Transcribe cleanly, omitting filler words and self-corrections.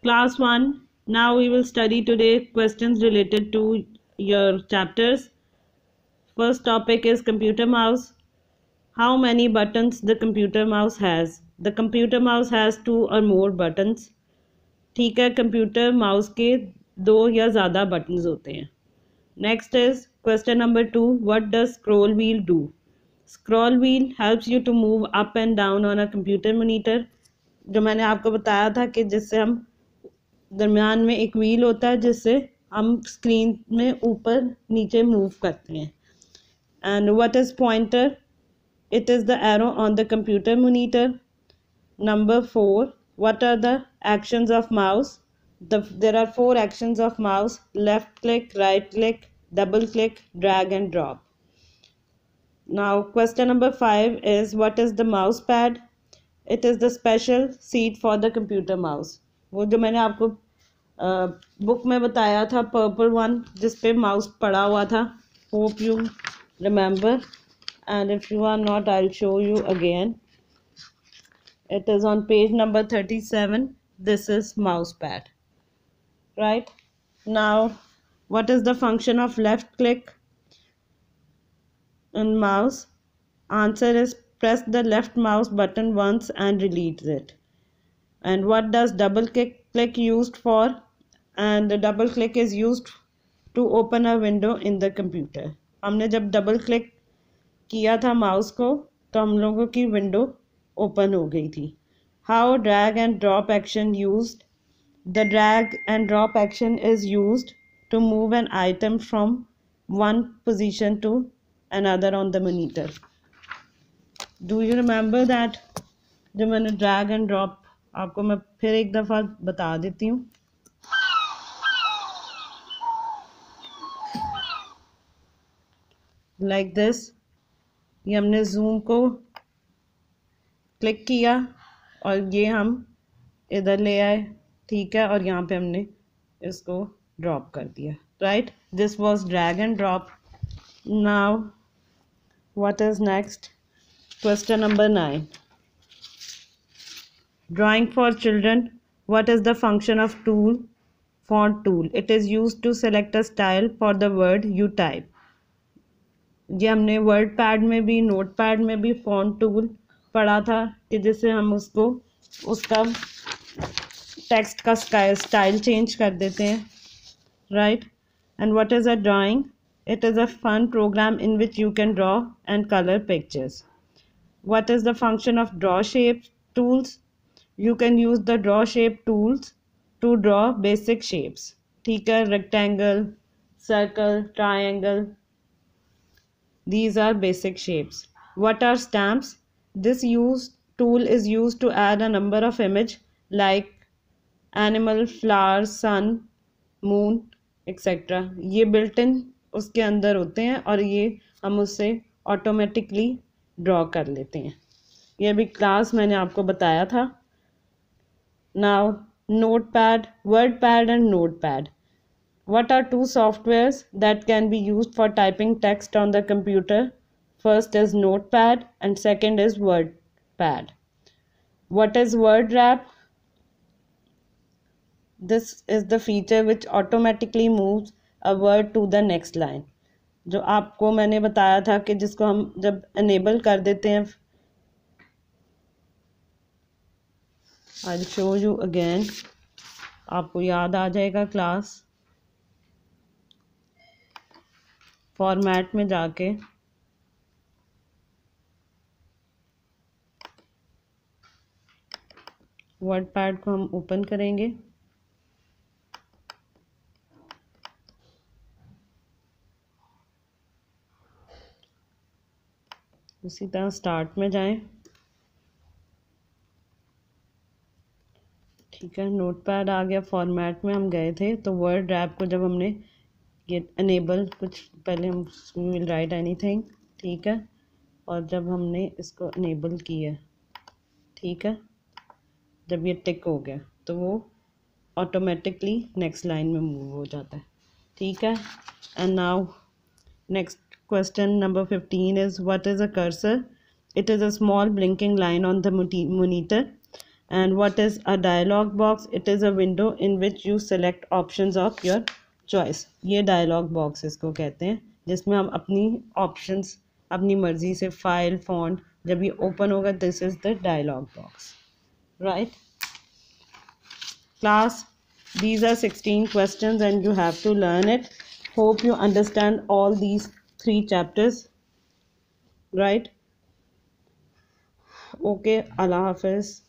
Class 1. Now we will study today questions related to your chapters. First topic is computer mouse. How many buttons the computer mouse has? The computer mouse has 2 or more buttons. ठीक है, computer mouse के 2 या ज़्यादा buttons होते हैं. Next is question number 2. What does scroll wheel do? Scroll wheel helps you to move up and down on a computer monitor. जो मैंने आपको बताया था कि जिससे हम दरमियान में एक व्हील होता है जिससे हम स्क्रीन में ऊपर नीचे मूव करते हैं. And what is pointer? It is the arrow on the computer monitor. Number 4. What are the actions of mouse? There are 4 actions of mouse: left click, right click, double click, drag and drop. Now question number 5 is what is the mouse pad? It is the special seat for the computer mouse. वो जो मैंने आपको book में बताया था purple one जिस पे mouse पड़ा हुआ था. Hope you remember, and if you are not, I'll show you again. It is on page number 37. This is mouse pad. Right? Now, what is the function of left click in mouse? Answer is press the left mouse button once and release it. And what does double click used for? And the double click is used to open a window in the computer. हमने जब double click किया था mouse को तो हम लोगों की window open हो गई थी. How drag and drop action used? The drag and drop action is used to move an item from one position to another on the monitor. Do you remember that? जो मैंने drag and drop आपको मैं फिर एक दफ़ा बता देती हूँ. Like this. ये हमने zoom को क्लिक किया और ये हम इधर ले आए. ठीक है, और यहाँ पे हमने इसको ड्रॉप कर दिया. Right, this was drag and drop. Now what is next? Question number 9. Drawing for children. What is the function of tool? Font tool. It is used to select a style for the word you type. ये हमने word pad में भी note pad में भी font tool पढ़ा था कि जिससे हम उसका टेक्स्ट का स्टाइल चेंज कर देते हैं. Right. And what is a drawing? It is a fun program in which you can draw and colour pictures. What is the function of draw shape tools? You can use the draw shape tools to draw basic shapes. ठीक है, rectangle, circle, triangle. These are basic shapes. What are stamps? This tool is used to add a number of images like animal, flowers, sun, moon, etc. ये built in उसके अंदर होते हैं और ये हम उससे ऑटोमेटिकली ड्रॉ कर लेते हैं. ये भी क्लास मैंने आपको बताया था. Now, notepad, wordpad and notepad. What are 2 softwares that can be used for typing text on the computer? First is Notepad and second is WordPad. What is WordWrap? This is the feature which automatically moves a word to the next line. जो आपको मैंने बताया था कि जिसको हम जब enable कर देते हैं. I'll show you again. आपको याद आ जाएगा क्लास. फॉर्मेट में जाके वर्डपैड को हम ओपन करेंगे. उसी तरह स्टार्ट में जाएं. ठीक है, नोटपैड आ गया. फॉर्मेट में हम गए थे तो वर्ड रैप को जब हमने ये अनेबल कुछ पहले हम विल राइट एनीथिंग. ठीक है, और जब हमने इसको अनेबल किया, ठीक है, जब ये टिक हो गया तो वो ऑटोमेटिकली नेक्स्ट लाइन में मूव हो जाता है. ठीक है. And now next question number 15 is what is a cursor? It is a small blinking line on the monitor And what is a dialog box? It is a window in which you select options of your choice. ये dialog box इसको कहते हैं, जिसमें हम अपनी options अपनी मर्जी से फाइल फॉन्ट जब ये ओपन होगा, this is the dialog box, right? Class, these are 16 questions and you have to learn it. Hope you understand all these 3 chapters, right? Okay, Allah Hafiz.